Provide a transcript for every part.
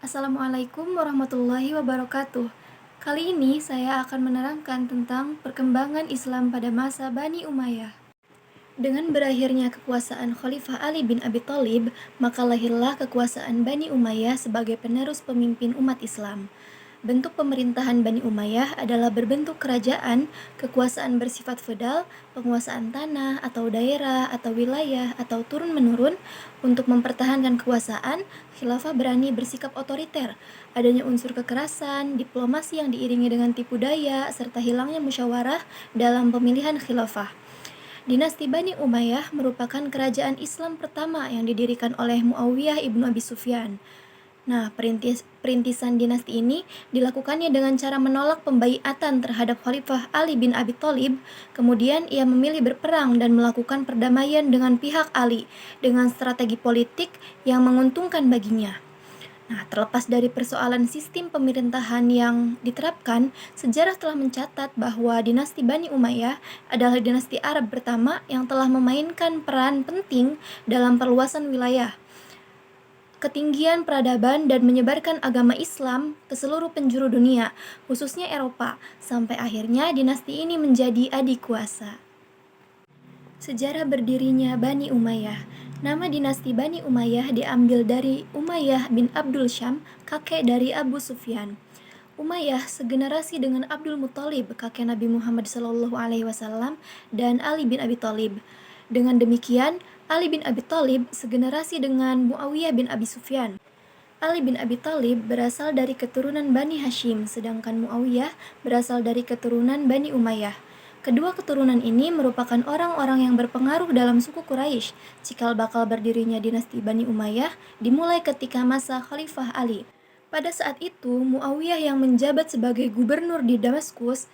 Assalamualaikum warahmatullahi wabarakatuh. Kali ini saya akan menerangkan tentang perkembangan Islam pada masa Bani Umayyah. Dengan berakhirnya kekuasaan Khalifah Ali bin Abi Thalib, maka lahirlah kekuasaan Bani Umayyah sebagai penerus pemimpin umat Islam. Bentuk pemerintahan Bani Umayyah adalah berbentuk kerajaan, kekuasaan bersifat feodal, penguasaan tanah atau daerah atau wilayah atau turun-menurun. Untuk mempertahankan kekuasaan, khilafah berani bersikap otoriter. Adanya unsur kekerasan, diplomasi yang diiringi dengan tipu daya, serta hilangnya musyawarah dalam pemilihan khilafah. Dinasti Bani Umayyah merupakan kerajaan Islam pertama yang didirikan oleh Muawiyah ibnu Abi Sufyan. Nah, perintisan dinasti ini dilakukannya dengan cara menolak pembaiatan terhadap Khalifah Ali bin Abi Thalib. Kemudian ia memilih berperang dan melakukan perdamaian dengan pihak Ali dengan strategi politik yang menguntungkan baginya. Nah, terlepas dari persoalan sistem pemerintahan yang diterapkan, sejarah telah mencatat bahwa dinasti Bani Umayyah adalah dinasti Arab pertama yang telah memainkan peran penting dalam perluasan wilayah, ketinggian peradaban, dan menyebarkan agama Islam ke seluruh penjuru dunia, khususnya Eropa, sampai akhirnya dinasti ini menjadi adik kuasa. Sejarah berdirinya Bani Umayyah. Nama dinasti Bani Umayyah diambil dari Umayyah bin Abdul Syam, kakek dari Abu Sufyan. Umayyah segenerasi dengan Abdul Muthalib, kakek Nabi Muhammad SAW, dan Ali bin Abi Thalib. Dengan demikian, Ali bin Abi Thalib segenerasi dengan Muawiyah bin Abi Sufyan. Ali bin Abi Thalib berasal dari keturunan Bani Hashim, sedangkan Muawiyah berasal dari keturunan Bani Umayyah. Kedua keturunan ini merupakan orang-orang yang berpengaruh dalam suku Quraisy. Cikal bakal berdirinya dinasti Bani Umayyah dimulai ketika masa Khalifah Ali. Pada saat itu, Muawiyah yang menjabat sebagai gubernur di Damaskus,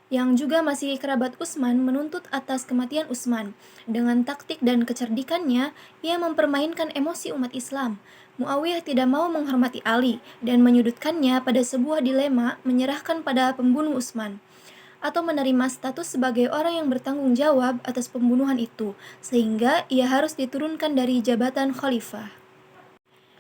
yang juga masih kerabat Utsman, menuntut atas kematian Utsman. Dengan taktik dan kecerdikannya, ia mempermainkan emosi umat Islam. Muawiyah tidak mau menghormati Ali dan menyudutkannya pada sebuah dilema menyerahkan pada pembunuh Utsman atau menerima status sebagai orang yang bertanggung jawab atas pembunuhan itu, sehingga ia harus diturunkan dari jabatan khalifah.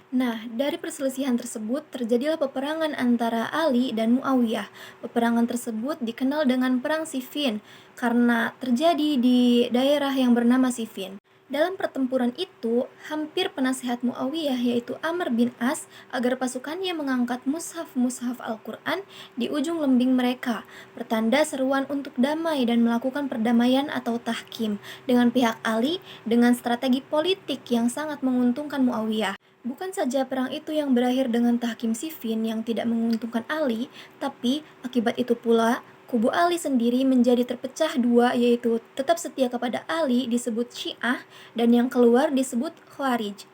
Nah, dari perselisihan tersebut terjadilah peperangan antara Ali dan Muawiyah. Peperangan tersebut dikenal dengan Perang Siffin karena terjadi di daerah yang bernama Siffin. Dalam pertempuran itu, hampir penasehat Muawiyah yaitu Amr bin As agar pasukannya mengangkat mushaf-mushaf Al-Quran di ujung lembing mereka, pertanda seruan untuk damai dan melakukan perdamaian atau tahkim dengan pihak Ali dengan strategi politik yang sangat menguntungkan Muawiyah. Bukan saja perang itu yang berakhir dengan tahkim Siffin yang tidak menguntungkan Ali, tapi akibat itu pula kubu Ali sendiri menjadi terpecah dua, yaitu tetap setia kepada Ali disebut Syiah dan yang keluar disebut Khawarij.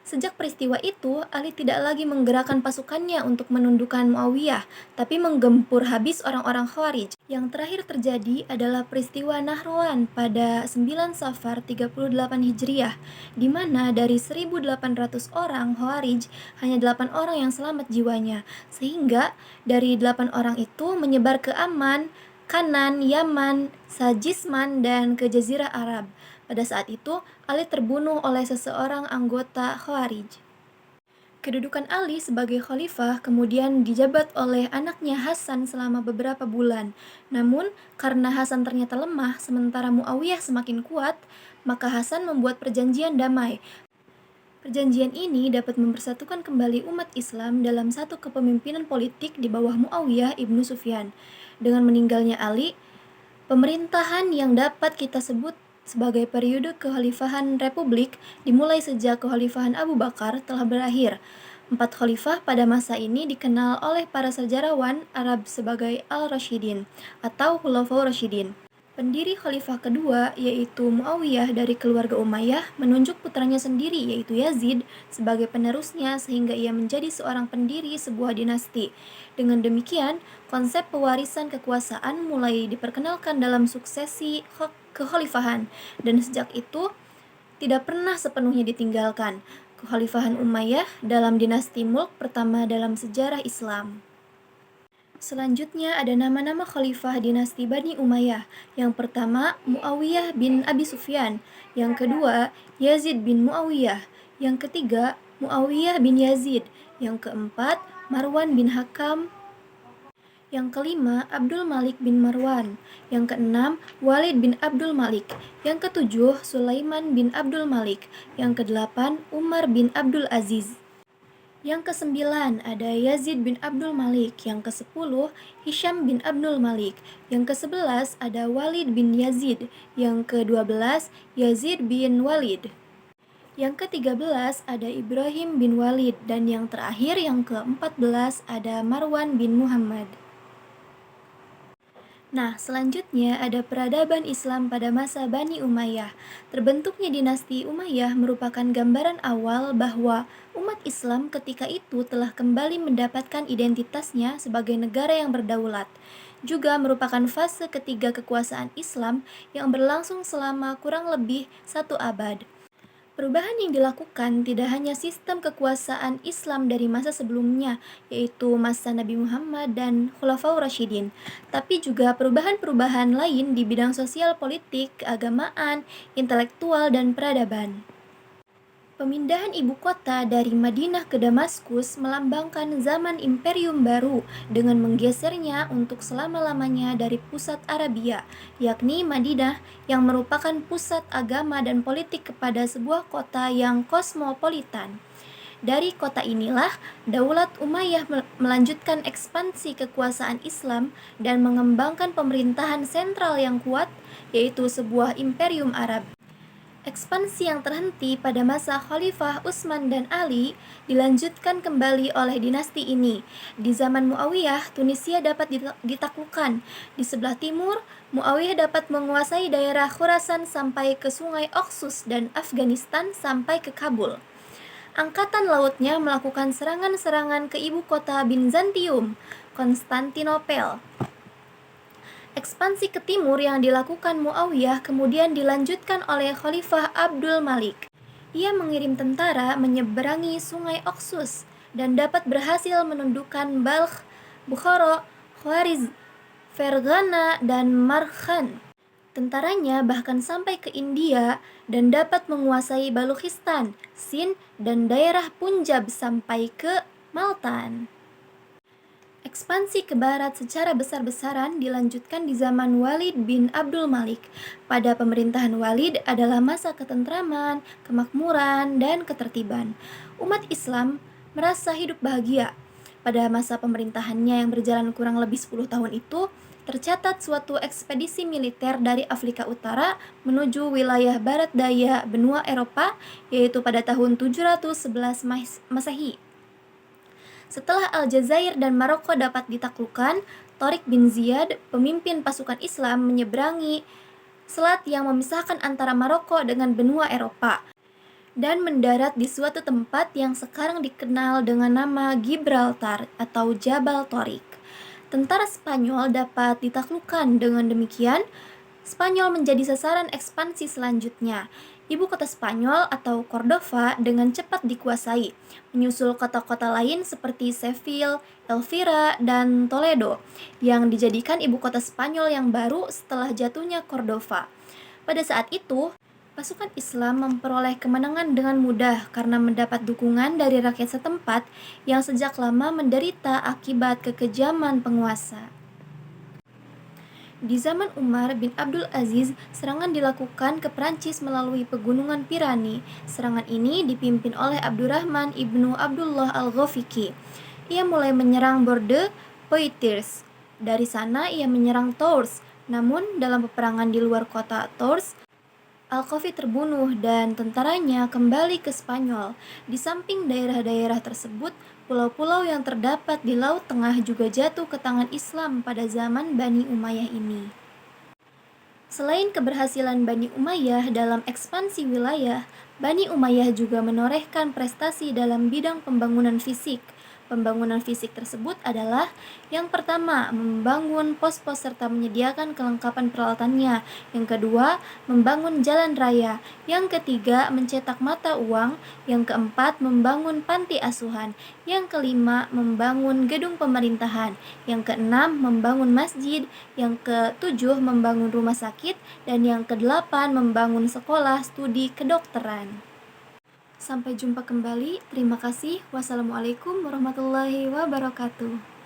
Sejak peristiwa itu, Ali tidak lagi menggerakkan pasukannya untuk menundukkan Muawiyah, tapi menggempur habis orang-orang Khawarij. Yang terakhir terjadi adalah peristiwa Nahrawan pada 9 Safar 38 Hijriah, di mana dari 1.800 orang Khawarij, hanya 8 orang yang selamat jiwanya, sehingga dari 8 orang itu menyebar ke Aman, Kanan, Yaman, Sajisman, dan ke Jazirah Arab. Pada saat itu, Ali terbunuh oleh seseorang anggota Khawarij. Kedudukan Ali sebagai khalifah kemudian dijabat oleh anaknya Hasan selama beberapa bulan. Namun, karena Hasan ternyata lemah sementara Muawiyah semakin kuat, maka Hasan membuat perjanjian damai. Perjanjian ini dapat mempersatukan kembali umat Islam dalam satu kepemimpinan politik di bawah Muawiyah ibnu Sufyan. Dengan meninggalnya Ali, pemerintahan yang dapat kita sebut sebagai periode kekhalifahan Republik dimulai sejak kekhalifahan Abu Bakar telah berakhir. 4 khalifah pada masa ini dikenal oleh para sejarawan Arab sebagai Al-Rashidin atau Khulafaur Rashidin. Pendiri khalifah kedua yaitu Muawiyah dari keluarga Umayyah menunjuk putranya sendiri yaitu Yazid sebagai penerusnya sehingga ia menjadi seorang pendiri sebuah dinasti. Dengan demikian, konsep pewarisan kekuasaan mulai diperkenalkan dalam suksesi kekhalifahan dan sejak itu tidak pernah sepenuhnya ditinggalkan. Kekhalifahan Umayyah dalam dinasti Mulk pertama dalam sejarah Islam. Selanjutnya ada nama-nama khalifah dinasti Bani Umayyah. Yang pertama, Muawiyah bin Abi Sufyan. Yang kedua, Yazid bin Muawiyah. Yang ketiga, Muawiyah bin Yazid. Yang keempat, Marwan bin Hakam. Yang kelima, Abdul Malik bin Marwan. Yang keenam, Walid bin Abdul Malik. Yang ketujuh, Sulaiman bin Abdul Malik. Yang kedelapan, Umar bin Abdul Aziz. Yang kesembilan, ada Yazid bin Abdul Malik. Yang kesepuluh, Hisham bin Abdul Malik. Yang kesebelas, ada Walid bin Yazid. Yang kedua belas, Yazid bin Walid. Yang ke-13 ada Ibrahim bin Walid, dan yang terakhir yang ke-14 ada Marwan bin Muhammad. Nah, selanjutnya ada peradaban Islam pada masa Bani Umayyah. Terbentuknya dinasti Umayyah merupakan gambaran awal bahwa umat Islam ketika itu telah kembali mendapatkan identitasnya sebagai negara yang berdaulat. Juga merupakan fase ketiga kekuasaan Islam yang berlangsung selama kurang lebih 1 abad. Perubahan yang dilakukan tidak hanya sistem kekuasaan Islam dari masa sebelumnya, yaitu masa Nabi Muhammad dan Khulafaur Rasyidin, tapi juga perubahan-perubahan lain di bidang sosial, politik, keagamaan, intelektual, dan peradaban. Pemindahan ibu kota dari Madinah ke Damaskus melambangkan zaman imperium baru dengan menggesernya untuk selama-lamanya dari pusat Arabia, yakni Madinah yang merupakan pusat agama dan politik kepada sebuah kota yang kosmopolitan. Dari kota inilah, Daulat Umayyah melanjutkan ekspansi kekuasaan Islam dan mengembangkan pemerintahan sentral yang kuat, yaitu sebuah imperium Arab. Ekspansi yang terhenti pada masa Khalifah Utsman dan Ali dilanjutkan kembali oleh dinasti ini. Di zaman Muawiyah, Tunisia dapat ditaklukkan. Di sebelah timur, Muawiyah dapat menguasai daerah Khurasan sampai ke Sungai Oxus dan Afghanistan sampai ke Kabul. Angkatan lautnya melakukan serangan-serangan ke ibu kota Bizantium, Konstantinopel. Ekspansi ke timur yang dilakukan Muawiyah kemudian dilanjutkan oleh Khalifah Abdul Malik. Ia mengirim tentara menyeberangi Sungai Oxus dan dapat berhasil menundukkan Balkh, Bukhara, Khwarizm, Ferghana, dan Markhan. Tentaranya bahkan sampai ke India dan dapat menguasai Balochistan, Sind, dan daerah Punjab sampai ke Multan. Ekspansi ke barat secara besar-besaran dilanjutkan di zaman Walid bin Abdul Malik. Pada pemerintahan Walid adalah masa ketentraman, kemakmuran, dan ketertiban. Umat Islam merasa hidup bahagia. Pada masa pemerintahannya yang berjalan kurang lebih 10 tahun itu, tercatat suatu ekspedisi militer dari Afrika Utara menuju wilayah barat daya benua Eropa, yaitu pada tahun 711 Masehi. Setelah Aljazair dan Maroko dapat ditaklukkan, Tariq bin Ziyad, pemimpin pasukan Islam, menyeberangi selat yang memisahkan antara Maroko dengan benua Eropa dan mendarat di suatu tempat yang sekarang dikenal dengan nama Gibraltar atau Jabal Tariq. Tentara Spanyol dapat ditaklukkan. Dengan demikian, Spanyol menjadi sasaran ekspansi selanjutnya. Ibu kota Spanyol atau Cordova dengan cepat dikuasai, menyusul kota-kota lain seperti Seville, Elvira, dan Toledo, yang dijadikan ibu kota Spanyol yang baru setelah jatuhnya Cordova. Pada saat itu, pasukan Islam memperoleh kemenangan dengan mudah karena mendapat dukungan dari rakyat setempat yang sejak lama menderita akibat kekejaman penguasa. Di zaman Umar bin Abdul Aziz, serangan dilakukan ke Perancis melalui pegunungan Pirani. Serangan ini dipimpin oleh Abdurrahman ibnu Abdullah al-Ghafiqi. Ia mulai menyerang Bordeaux, Poitiers. Dari sana ia menyerang Tours. Namun dalam peperangan di luar kota Tours, Al-Qafi terbunuh dan tentaranya kembali ke Spanyol. Di samping daerah-daerah tersebut, pulau-pulau yang terdapat di Laut Tengah juga jatuh ke tangan Islam pada zaman Bani Umayyah ini. Selain keberhasilan Bani Umayyah dalam ekspansi wilayah, Bani Umayyah juga menorehkan prestasi dalam bidang pembangunan fisik. Pembangunan fisik tersebut adalah yang pertama, membangun pos-pos serta menyediakan kelengkapan peralatannya. Yang kedua, membangun jalan raya. Yang ketiga, mencetak mata uang. Yang keempat, membangun panti asuhan. Yang kelima, membangun gedung pemerintahan. Yang keenam, membangun masjid. Yang ketujuh, membangun rumah sakit. Dan yang kedelapan, membangun sekolah studi kedokteran. Sampai jumpa kembali. Terima kasih. Wassalamualaikum warahmatullahi wabarakatuh.